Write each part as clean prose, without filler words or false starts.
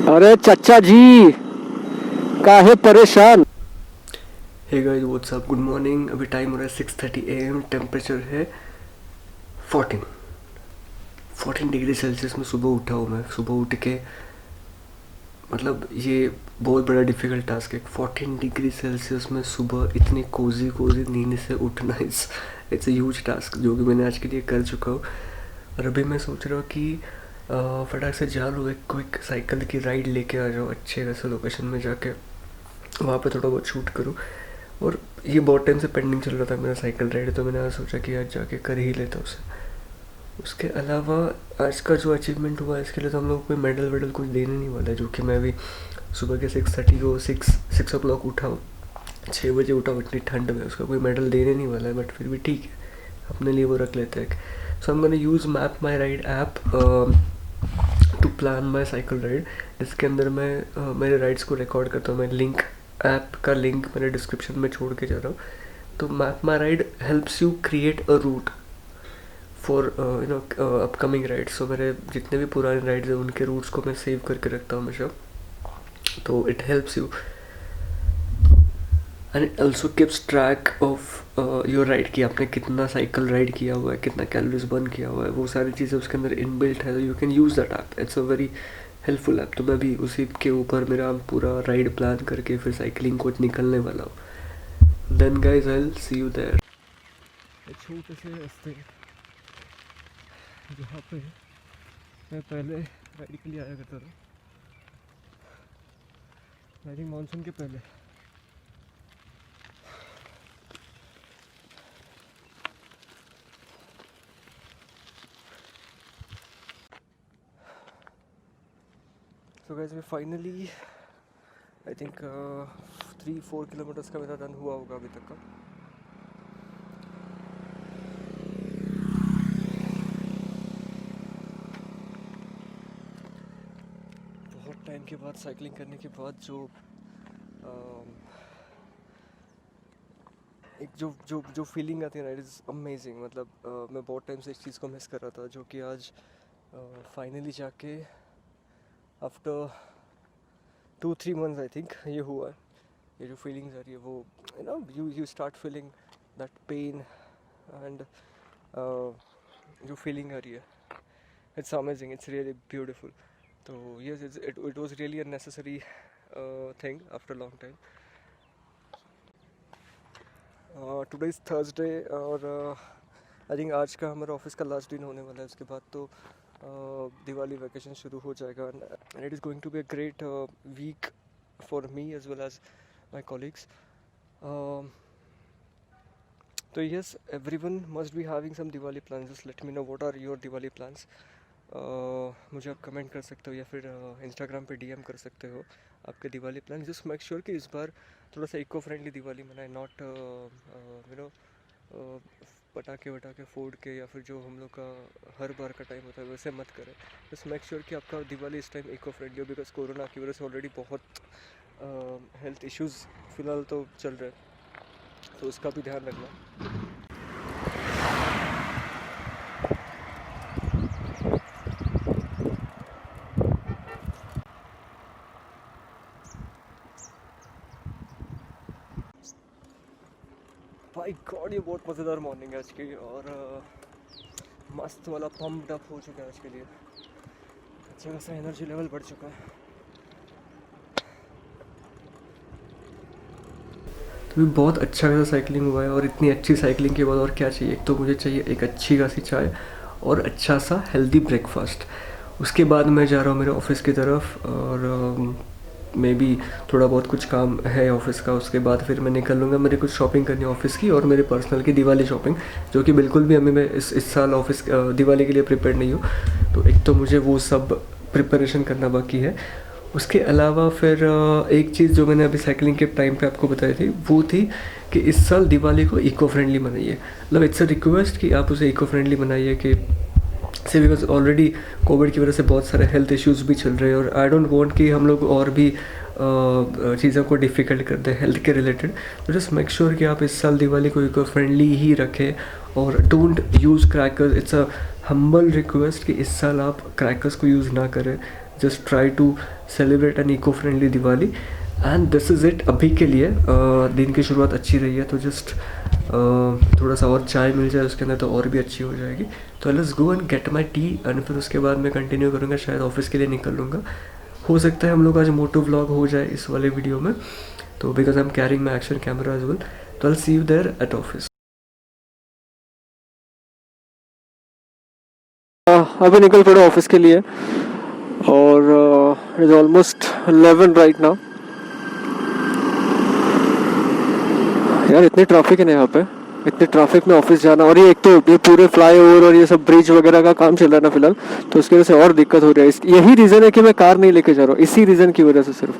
अरे चचा जी काहे परेशान। Hey guys what's up, good morning. अभी टाइम हो रहा है 6:30 AM। टेम्परेचर है 14 डिग्री सेल्सियस में सुबह उठा हूँ मैं। सुबह उठ के मतलब ये बहुत बड़ा डिफ़िकल्ट टास्क है। 14 डिग्री सेल्सियस में सुबह इतनी कोजी कोजी नींद से उठना इट्स अ ह्यूज टास्क, जो कि मैंने आज के लिए कर चुका हूँ। और अभी मैं सोच रहा हूँ कि फटाक से जा लो, एक क्विक साइकिल की राइड लेके आ जाओ अच्छे वैसे लोकेशन में जाके, वहाँ पे थोड़ा बहुत शूट करूँ। और ये बहुत टाइम से पेंडिंग चल रहा था मेरा साइकिल राइड, तो मैंने आज सोचा कि आज जाके कर ही लेता उसे। उसके अलावा आज का जो अचीवमेंट हुआ इसके लिए तो हम लोग कोई मेडल वेडल कुछ देने नहीं वाला है, जो कि मैं अभी सुबह के 6:30 को 6 o'clock उठा हूँ, 6 बजे उठा हूँ इतनी ठंड में। उसका कोई मेडल देने नहीं वाला है, बट फिर भी ठीक है, अपने लिए वो रख लेते हैं। So I am gonna use map my ride app to plan my cycle ride. इसके अंदर मैं मेरे राइड्स को रिकॉर्ड करता हूँ। मैं लिंक, ऐप का लिंक मैंने डिस्क्रिप्शन में छोड़ के जा रहा हूँ। तो map my ride helps you create a route for upcoming rides. So मेरे जितने भी पुराने राइड्स हैं उनके रूट्स को मैं सेव करके रखता हूँ हमेशा। तो it helps you and it also keeps track of your ride, कि आपने कितना साइकिल राइड किया हुआ है, कितना कैलोरीज बर्न किया हुआ है, वो सारी चीज़ें उसके अंदर इनबिल्ट है। तो you can use that app, it's a very helpful app. तो मैं भी उसी के ऊपर मेरा पूरा राइड प्लान करके फिर साइकिलिंग को निकलने वाला हूँ। Then guys I will see you there. छोटे से रास्ते जहाँ पे मैं पहले राइड के लिए आया करता था, आई थिंक मानसून के पहले। सो गाइस मैं फाइनली आई थिंक 3-4 किलोमीटर्स का मेरा रन हुआ होगा अभी तक का। बहुत टाइम के बाद साइकिलिंग करने के बाद जो एक जो फीलिंग आती है ना, इट इज़ अमेजिंग। मतलब मैं बहुत टाइम से इस चीज़ को मिस कर रहा था, जो कि आज फाइनली जाके आफ्टर 2-3 मंथ्स आई थिंक ये हुआ है। ये जो फीलिंग्स आ रही है वो you start feeling that pain and जो फीलिंग आ रही है, it's amazing, it's really beautiful. तो yes, it was really a necessary thing after long time. Today is Thursday और आई थिंक आज का हमारा ऑफिस का लास्ट दिन होने वाला है। उसके बाद तो दिवाली वैकेशन शुरू हो जाएगा and it is going to be a great week for me as well as my colleagues. तो yes, everyone must be having some Diwali plans. Just let me know what are your Diwali plans. मुझे आप comment कर सकते हो या फिर Instagram पे DM कर सकते हो आपके Diwali plan. Just make sure कि इस बार थोड़ा सा इको फ्रेंडली दिवाली मनाए, नॉट पटाखे वटाखे फोड़ के, या फिर जो हम लोग का हर बार का टाइम होता है वैसे मत करें। जस्ट मेक श्योर कि आपका दिवाली इस टाइम इको फ्रेंडली हो, बिकॉज कोरोना की वजह से ऑलरेडी बहुत हेल्थ इश्यूज़ फ़िलहाल तो चल रहे हैं, तो उसका भी ध्यान रखना। भाई गॉड, ये बहुत मज़ेदार मॉर्निंग है आज की, और मस्त वाला पम्प्ड अप हो चुका है आज के लिए। अच्छा खासा एनर्जी लेवल बढ़ चुका है। तो भी बहुत अच्छा खासा साइकिलिंग हुआ है, और इतनी अच्छी साइकिलिंग के बाद और क्या चाहिए। एक तो मुझे चाहिए एक अच्छी खासी चाय और अच्छा सा हेल्दी ब्रेकफास्ट। उसके बाद मैं जा रहा हूँ मेरे ऑफिस की तरफ, और मे बी थोड़ा बहुत कुछ काम है ऑफिस का। उसके बाद फिर मैं निकल लूँगा, मेरे कुछ शॉपिंग करनी है ऑफिस की और मेरे पर्सनल की दिवाली शॉपिंग, जो कि बिल्कुल भी हमें मैं इस साल ऑफिस दिवाली के लिए प्रिपेयर नहीं हूँ। तो एक तो मुझे वो सब प्रिपरेशन करना बाकी है। उसके अलावा फिर एक चीज़ जो मैंने अभी साइकिलिंग के टाइम पे आपको बताई थी, वो थी कि इस साल दिवाली को इको फ्रेंडली मनाइए। मतलब इट्स अ रिक्वेस्ट कि आप उसे इको फ्रेंडली मनाइए, कि से बिकॉज ऑलरेडी कोविड की वजह से बहुत सारे हेल्थ इश्यूज़ भी चल रहे हैं, और आई डोंट वांट कि हम लोग और भी चीज़ों को डिफ़िकल्ट कर दें हेल्थ के रिलेटेड। तो जस्ट मेक श्योर कि आप इस साल दिवाली को इको फ्रेंडली ही रखें, और don't use crackers. It's a humble request कि इस साल आप क्रैकर्स को यूज़ ना करें। Just try to celebrate an eco friendly Diwali and this is it अभी के लिए। दिन की शुरुआत अच्छी रही है, तो जस्ट थोड़ा सा और चाय मिल जाए उसके अंदर तो और भी अच्छी हो जाएगी। तो let's go and get my T and फिर उसके बाद मैं कंटिन्यू करूँगा, शायद ऑफिस के लिए निकल लूँगा। हो सकता है हम लोग आज मोटो व्लॉग हो जाए इस वाले वीडियो में, तो because I am carrying my action camera as well. तो I see you there at office. अभी निकल पड़े ऑफिस के लिए और इज ऑलमोस्ट 11 राइट नाउ। यार इतनी ट्रैफिक है ना यहाँ पे, इतने ट्रैफिक में ऑफिस जाना, और ये एक तो ये पूरे फ्लाईओवर और ये सब ब्रिज वगैरह का काम चल रहा है ना फिलहाल, तो उसकी वजह से और दिक्कत हो रही है। यही रीज़न है कि मैं कार नहीं लेके जा रहा हूँ, इसी रीज़न की वजह से सिर्फ।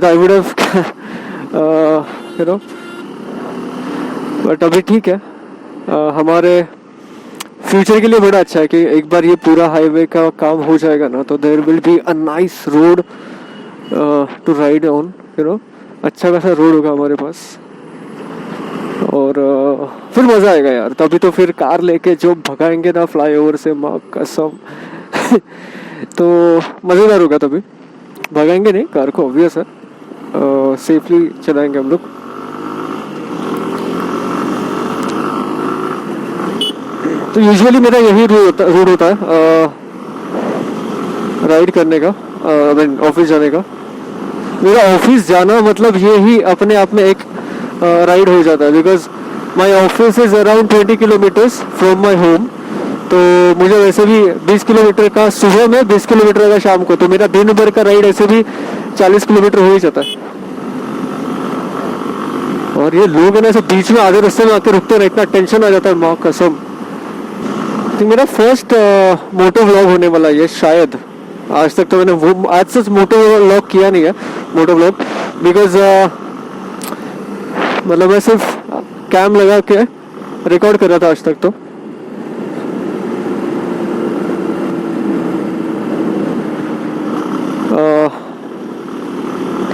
I would have you know, but अभी ठीक है। हमारे फ्यूचर के लिए बड़ा अच्छा है कि एक बार ये पूरा हाईवे का काम हो जाएगा ना, तो there will be a nice road to ride on, you know. अच्छा खासा रोड होगा हमारे पास और फिर मज़ा आएगा यार। तभी तो फिर कार लेके जो भगाएंगे ना फ्लाईओवर से, माँ कसम तो मज़ेदार होगा। तभी भगाएंगे नहीं कार को, ऑब्वियस है, सेफली चलाएंगे हम लोग। तो यूजुअली मेरा यही रूट होता है राइड करने का, ऑफिस जाने का। मेरा ऑफिस जाना मतलब ये ही अपने आप में एक राइड हो जाता है, because my office is around 20 kilometres from my home. तो मुझे वैसे भी 20 किलोमीटर का सुबह में, 20 किलोमीटर का शाम को, तो मेरा दिन भर का राइड ऐसे भी 40 किलोमीटर हो ही जाता है। और ये लोग है ना ऐसे बीच में आधे रास्ते में आके रुकते ना, इतना टेंशन आ जाता है, माँ कसम। तो मेरा फर्स्ट मोटो व्लॉग होने वाला है शायद। आज तक तो मैंने वो आज तक मोटो व्लॉग किया नहीं है, मोटो व्लॉग, बिकॉज मतलब मैं सिर्फ कैम लगा के रिकॉर्ड कर रहा था आज तक। तो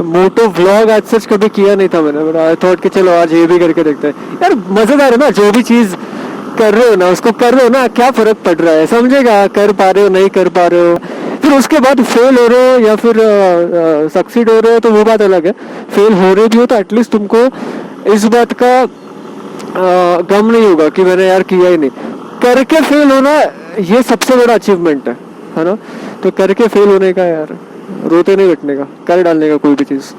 मोटो व्लॉग आज सच कभी किया नहीं था मैंने, बट आई थॉट कि चलो आज ये भी करके देखते हैं। यार मजेदार है ना, जो भी चीज़ कर रहे हो ना उसको कर रहे हो ना, क्या फर्क पड़ रहा है, समझेगा। कर पा रहे हो नहीं कर पा रहे हो, फिर उसके बाद फेल हो रहे हो या फिर सक्सीड हो रहे हो तो वो बात अलग है। फेल हो रहे भी हो तो एटलीस्ट तुमको इस बात का गम नहीं होगा कि मैंने यार किया ही नहीं। करके फेल होना ये सबसे बड़ा अचीवमेंट है ना। तो करके फेल होने का यार, रोते नहीं बैठने का, कर डालने का कोई भी चीज़।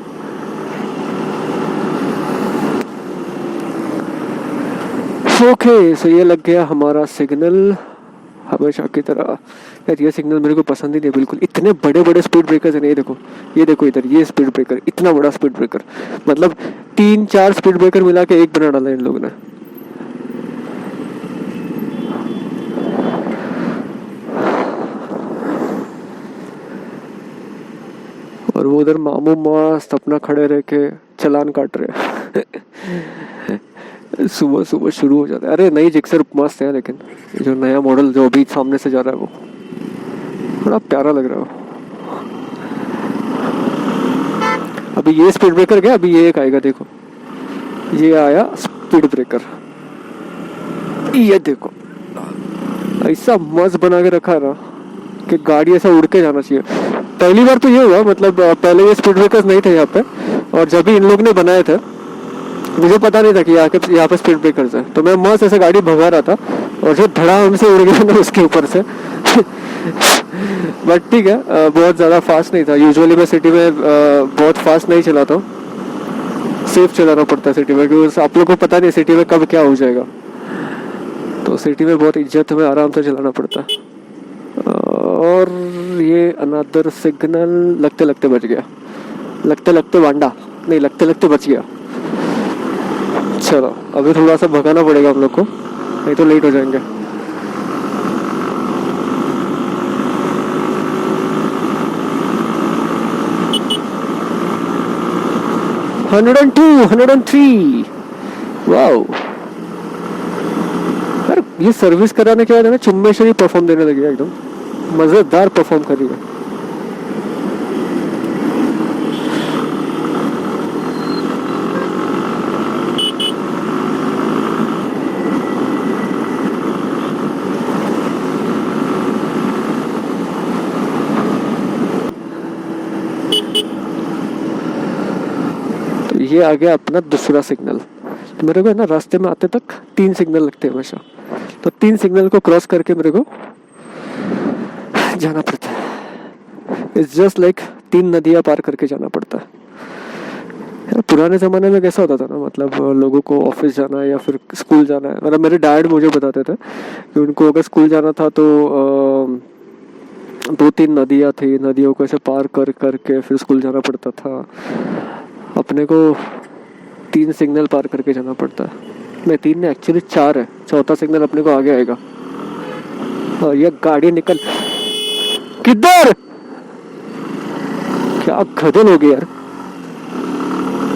ओके, सो ये लग गया हमारा सिग्नल हमेशा की तरह। यार ये सिग्नल मेरे को पसंद ही नहीं बिल्कुल, इतने बड़े बड़े स्पीड ब्रेकर्स है। ये देखो इधर ये स्पीड ब्रेकर, इतना बड़ा स्पीड ब्रेकर, मतलब 3-4 स्पीड ब्रेकर मिला के एक बना डाला इन लोगों ने। और वो उधर मामू मस्त अपना खड़े रह के चालान काट रहे सुबह सुबह शुरू हो जाता है। अरे नई जिक्सर मस्त है, लेकिन जो नया मॉडल जो अभी सामने से जा रहा है वो बड़ा प्यारा लग रहा है। अभी ये स्पीड ब्रेकर गया, अभी ये एक आएगा, देखो ये आया स्पीड ब्रेकर। ये देखो ऐसा मस्त बना के रखा है ना कि गाड़ी ऐसा उड़ के जाना चाहिए। पहली बार तो ये हुआ, मतलब पहले ये स्पीड ब्रेकर्स नहीं थे यहाँ पे, और जब भी इन लोग ने बनाए थे मुझे पता नहीं था कि यहाँ पे स्पीड ब्रेकर्स है। तो मैं मस्त ऐसे गाड़ी भगा रहा था और जो धड़ाम से उड़ गया ना उसके ऊपर से बट ठीक है, बहुत ज़्यादा फास्ट नहीं था। यूजुअली मैं सिटी में बहुत फास्ट नहीं चलाता हूँ, सेफ चलाना पड़ता है सिटी में, क्योंकि आप लोग को पता नहीं सिटी में कब क्या हो जाएगा। तो सिटी में बहुत इज्जत में आराम से चलाना पड़ता है। और ये अनदर सिग्नल लगते लगते बच गया, लगते लगते वांडा नहीं, लगते लगते बच गया। चलो अभी थोड़ा सा भगाना पड़ेगा हम लोग को, नहीं तो लेट हो जाएंगे। $102, $103, वाओ। यार ये सर्विस कराने के बाद है ना चुम्बेश्वरी परफॉर्म देने लगी, एकदम मजेदार परफॉर्म करेगा। ये आ गया अपना दूसरा सिग्नल। तो मेरे को है ना रास्ते में आते तक 3 सिग्नल लगते हैं हमेशा, तो 3 सिग्नल को क्रॉस करके मेरे को जाना पड़ता है। इट्स जस्ट लाइक 3 नदियाँ पार करके जाना पड़ता है। यार पुराने ज़माने में कैसा होता था ना, मतलब लोगों को ऑफिस जाना है या फिर स्कूल जाना है, मतलब मेरे डैड मुझे बताते थे कि उनको अगर स्कूल जाना था तो 2-3 नदियाँ थी, नदियों को ऐसे पार कर करके फिर स्कूल जाना पड़ता था। अपने को 3 सिग्नल पार करके जाना पड़ता है। नहीं 3 नहीं, एक्चुअली 4 है, चौथा सिग्नल अपने को आगे आएगा। और ये गाड़ी निकल किधर, क्या गधल हो गई यार।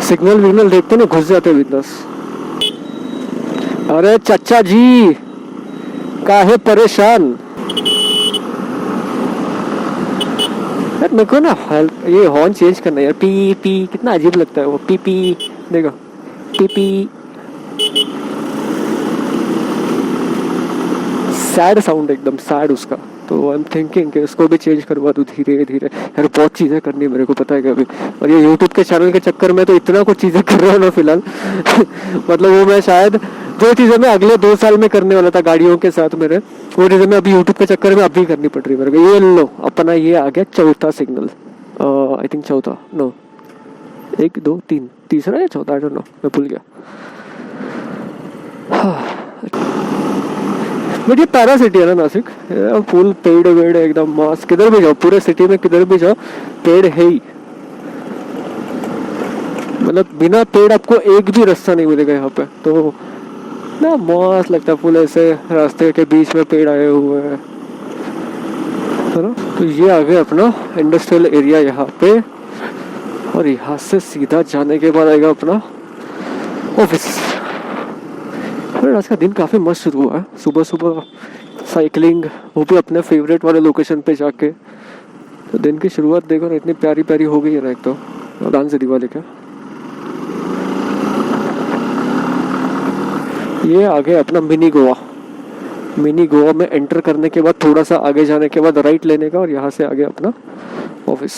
सिग्नल विग्नल देखते ना घुस जाते बिंदास। अरे चाचा जी काहे परेशान यार, मेरे को ना ये हॉर्न चेंज करना है यार। पी पी कितना अजीब लगता है वो, पी पी देखो, पी पी सैड साउंड, एकदम सैड उसका। तो आई एम थिंकिंग कि इसको भी चेंज करवा दूँ धीरे धीरे। यार बहुत चीज़ें करनी है मेरे को, पता है क्या अभी। और ये यूट्यूब के चैनल के चक्कर में तो इतना कुछ चीज़ें कर रहा हूँ ना फिलहाल मतलब वो मैं शायद जो चीज़ें मैं अगले 2 साल में करने वाला था गाड़ियों के साथ मेरे, वो चीज़ें मैं अभी यूट्यूब के चक्कर में अभी करनी पड़ रही है मेरे को। ये लो अपना ये आ गया चौथा सिग्नल, आई थिंक चौथा, नो 1 2 3 तीसरा या चौथा, आई डोंट नो, मैं भूल गया। बट ये पैरा सिटी है ना नासिक, फुल पेड़ वेड़ एकदम मस्त। किधर भी जाओ पूरे सिटी में, किधर भी जाओ पेड़ है ही, मतलब बिना पेड़ आपको एक भी रास्ता नहीं मिलेगा यहाँ पे। तो ना मस्त लगता है, फुल ऐसे रास्ते के बीच में पेड़ आए हुए हैं, है ना। तो ये आ गया अपना इंडस्ट्रियल एरिया यहाँ पे, और यहाँ से सीधा जाने के बाद आएगा अपना ऑफिस। आज का दिन काफ़ी मस्त शुरू हुआ है, सुबह सुबह साइकिलिंग, वो भी अपने फेवरेट वाले लोकेशन पे जाके। तो दिन की शुरुआत देखो ना, इतनी प्यारी प्यारी हो गई है ना। एक तो डांस दिवाली का ये आ गया अपना मिनी गोवा। मिनी गोवा में एंटर करने के बाद थोड़ा सा आगे जाने के बाद राइट लेने का, और यहाँ से आगे अपना ऑफिस।